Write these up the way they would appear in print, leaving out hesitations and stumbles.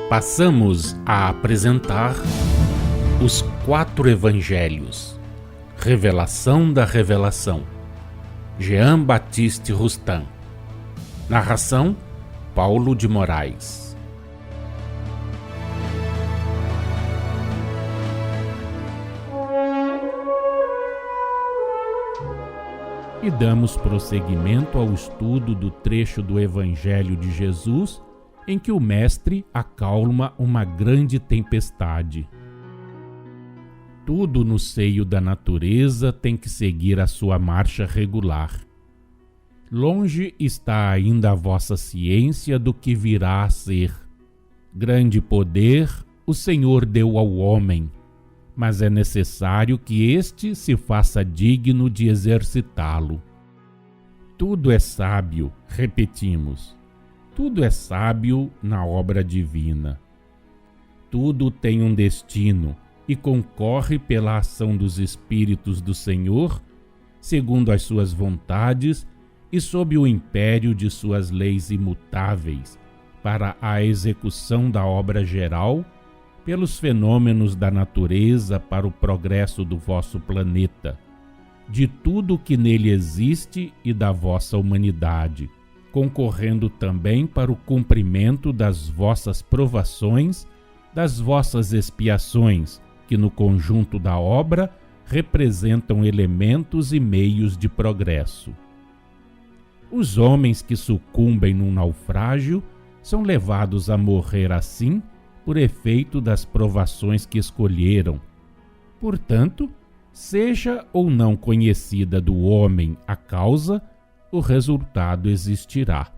Passamos a apresentar os 4 Evangelhos, Revelação da Revelação, Jean Baptiste Rustin. Narração, Paulo de Moraes. E damos prosseguimento ao estudo do trecho do Evangelho de Jesus em que o Mestre acalma uma grande tempestade. Tudo no seio da natureza tem que seguir a sua marcha regular. Longe está ainda a vossa ciência do que virá a ser. Grande poder o Senhor deu ao homem, mas é necessário que este se faça digno de exercitá-lo. Tudo é sábio, repetimos. Tudo é sábio na obra divina. Tudo tem um destino e concorre pela ação dos Espíritos do Senhor, segundo as suas vontades e sob o império de suas leis imutáveis, para a execução da obra geral, pelos fenômenos da natureza para o progresso do vosso planeta, de tudo que nele existe e da vossa humanidade, concorrendo também para o cumprimento das vossas provações, das vossas expiações, que no conjunto da obra representam elementos e meios de progresso. Os homens que sucumbem num naufrágio são levados a morrer assim por efeito das provações que escolheram. Portanto, seja ou não conhecida do homem a causa, o resultado existirá.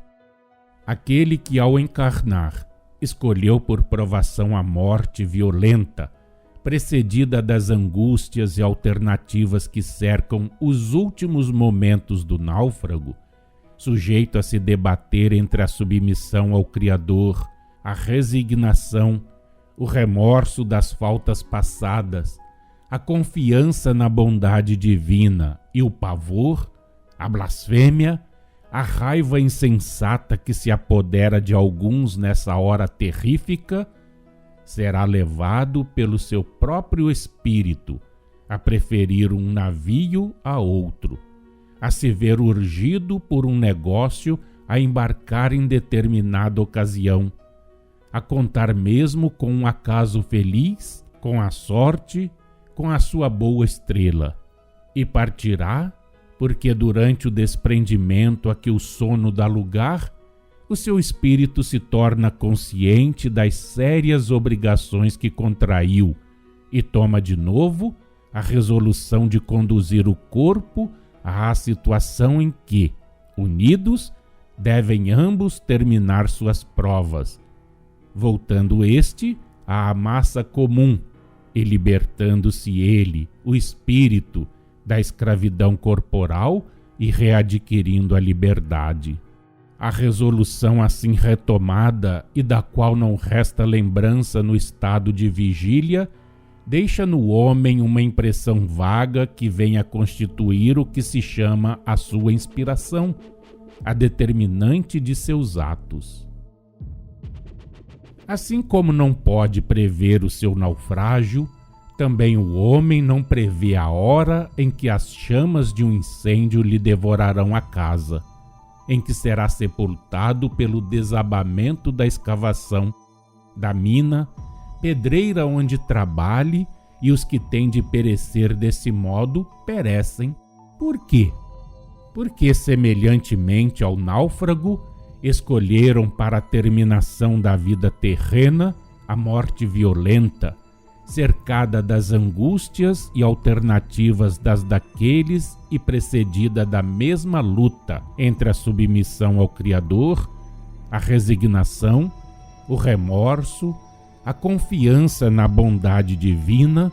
Aquele que ao encarnar escolheu por provação a morte violenta, precedida das angústias e alternativas que cercam os últimos momentos do náufrago, sujeito a se debater entre a submissão ao Criador, a resignação, o remorso das faltas passadas, a confiança na bondade divina e o pavor, a blasfêmia, a raiva insensata que se apodera de alguns nessa hora terrífica, será levado pelo seu próprio espírito a preferir um navio a outro, a se ver urgido por um negócio a embarcar em determinada ocasião, a contar mesmo com um acaso feliz, com a sorte, com a sua boa estrela, e partirá porque durante o desprendimento a que o sono dá lugar, o seu espírito se torna consciente das sérias obrigações que contraiu e toma de novo a resolução de conduzir o corpo à situação em que, unidos, devem ambos terminar suas provas, voltando este à massa comum e libertando-se ele, o espírito, da escravidão corporal e readquirindo a liberdade. A resolução assim retomada e da qual não resta lembrança no estado de vigília, deixa no homem uma impressão vaga que vem a constituir o que se chama a sua inspiração, a determinante de seus atos. Assim como não pode prever o seu naufrágio, também o homem não prevê a hora em que as chamas de um incêndio lhe devorarão a casa, em que será sepultado pelo desabamento da escavação, da mina, pedreira onde trabalhe, e os que têm de perecer desse modo perecem. Por quê? Porque, semelhantemente ao náufrago, escolheram para a terminação da vida terrena a morte violenta, cercada das angústias e alternativas das daqueles e precedida da mesma luta entre a submissão ao Criador, a resignação, o remorso, a confiança na bondade divina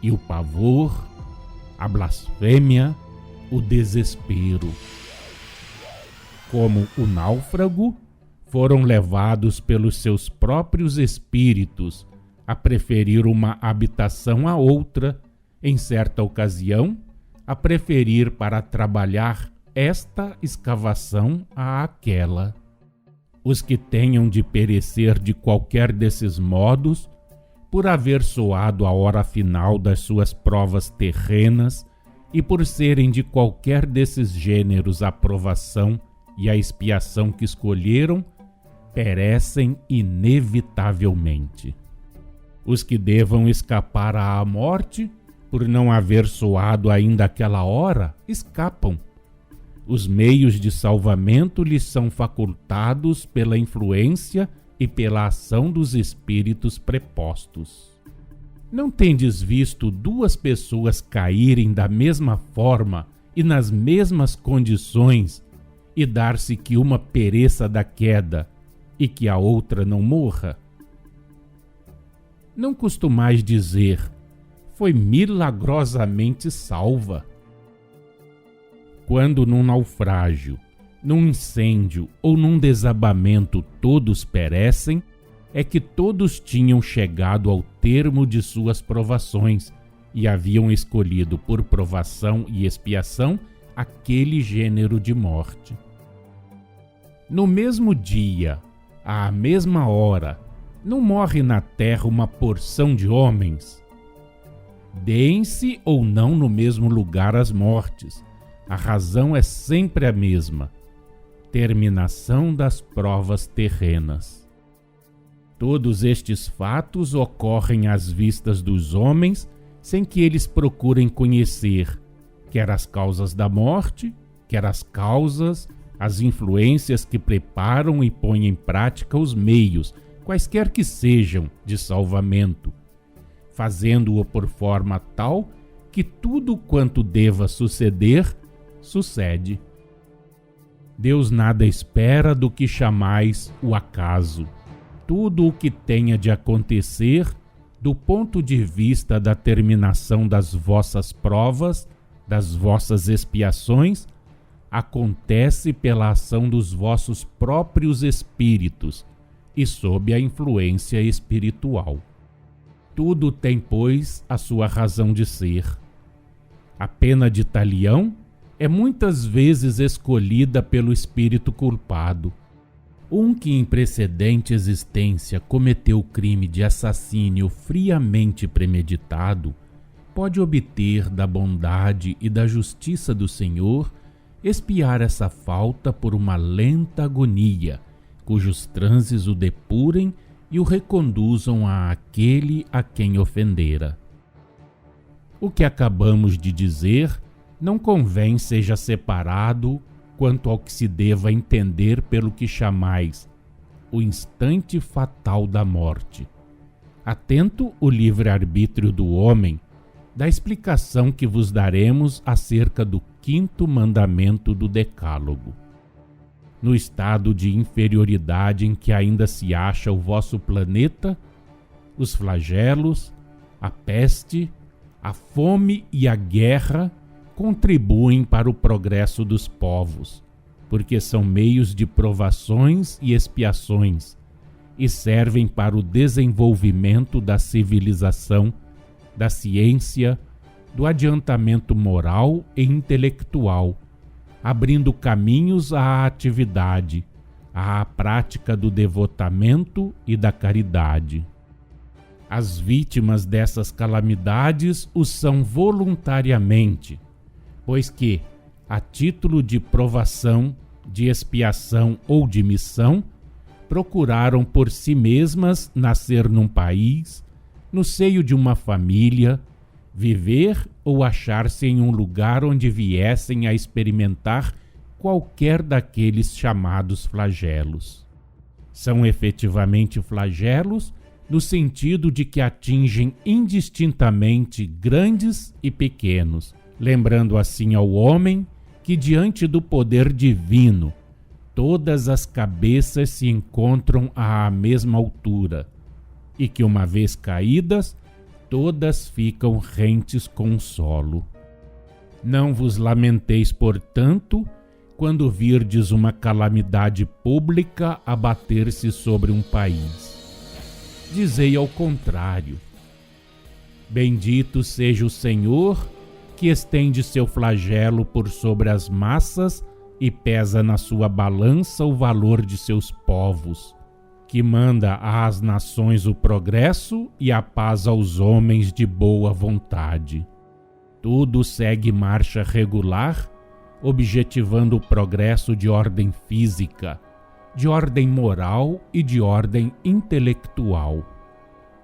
e o pavor, a blasfêmia, o desespero. Como o náufrago, foram levados pelos seus próprios espíritos a preferir uma habitação a outra, em certa ocasião, a preferir para trabalhar esta escavação àquela. Os que tenham de perecer de qualquer desses modos, por haver soado a hora final das suas provas terrenas e por serem de qualquer desses gêneros a provação e a expiação que escolheram, perecem inevitavelmente. Os que devam escapar à morte, por não haver soado ainda aquela hora, escapam. Os meios de salvamento lhes são facultados pela influência e pela ação dos espíritos prepostos. Não tendes visto duas pessoas caírem da mesma forma e nas mesmas condições e dar-se que uma pereça da queda e que a outra não morra? Não costumais dizer: foi milagrosamente salva. Quando num naufrágio, num incêndio ou num desabamento todos perecem, é que todos tinham chegado ao termo de suas provações e haviam escolhido por provação e expiação aquele gênero de morte. No mesmo dia, à mesma hora, não morre na terra uma porção de homens? Deem-se ou não no mesmo lugar as mortes, a razão é sempre a mesma: terminação das provas terrenas. Todos estes fatos ocorrem às vistas dos homens sem que eles procurem conhecer, quer as causas da morte, quer as causas, as influências que preparam e põem em prática os meios, quaisquer que sejam, de salvamento, fazendo-o por forma tal que tudo quanto deva suceder, sucede. Deus nada espera do que chamais o acaso. Tudo o que tenha de acontecer, do ponto de vista da terminação das vossas provas, das vossas expiações, acontece pela ação dos vossos próprios espíritos e sob a influência espiritual. Tudo tem, pois, a sua razão de ser. A pena de talião é muitas vezes escolhida pelo espírito culpado. Um que em precedente existência cometeu o crime de assassínio friamente premeditado, pode obter da bondade e da justiça do Senhor expiar essa falta por uma lenta agonia, cujos transes o depurem e o reconduzam àquele a quem ofendera. O que acabamos de dizer não convém seja separado quanto ao que se deva entender pelo que chamais o instante fatal da morte. Atento o livre-arbítrio do homem, da explicação que vos daremos acerca do 5º mandamento do Decálogo. No estado de inferioridade em que ainda se acha o vosso planeta, os flagelos, a peste, a fome e a guerra contribuem para o progresso dos povos, porque são meios de provações e expiações e servem para o desenvolvimento da civilização, da ciência, do adiantamento moral e intelectual, abrindo caminhos à atividade, à prática do devotamento e da caridade. As vítimas dessas calamidades o são voluntariamente, pois que, a título de provação, de expiação ou de missão, procuraram por si mesmas nascer num país, no seio de uma família, viver ou achar-se em um lugar onde viessem a experimentar qualquer daqueles chamados flagelos. São efetivamente flagelos no sentido de que atingem indistintamente grandes e pequenos, lembrando assim ao homem que diante do poder divino todas as cabeças se encontram à mesma altura e que, uma vez caídas, todas ficam rentes com o solo. Não vos lamenteis, portanto, quando virdes uma calamidade pública abater-se sobre um país. Dizei ao contrário: bendito seja o Senhor, que estende seu flagelo por sobre as massas e pesa na sua balança o valor de seus povos, que manda às nações o progresso e a paz aos homens de boa vontade. Tudo segue marcha regular, objetivando o progresso de ordem física, de ordem moral e de ordem intelectual.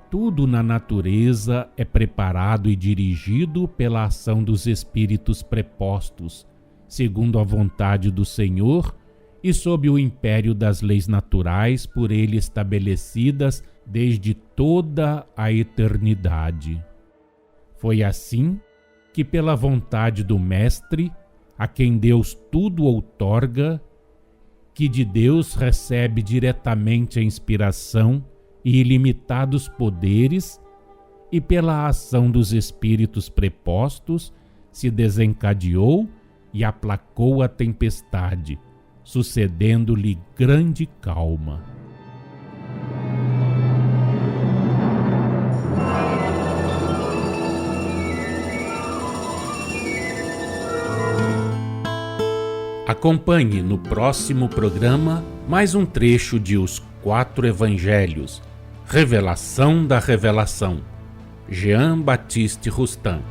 Tudo na natureza é preparado e dirigido pela ação dos espíritos prepostos, segundo a vontade do Senhor e sob o império das leis naturais por ele estabelecidas desde toda a eternidade. Foi assim que, pela vontade do Mestre, a quem Deus tudo outorga, que de Deus recebe diretamente a inspiração e ilimitados poderes, e pela ação dos espíritos prepostos, se desencadeou e aplacou a tempestade, sucedendo-lhe grande calma. Acompanhe no próximo programa mais um trecho de Os Quatro Evangelhos, Revelação da Revelação, Jean Baptiste Rustin.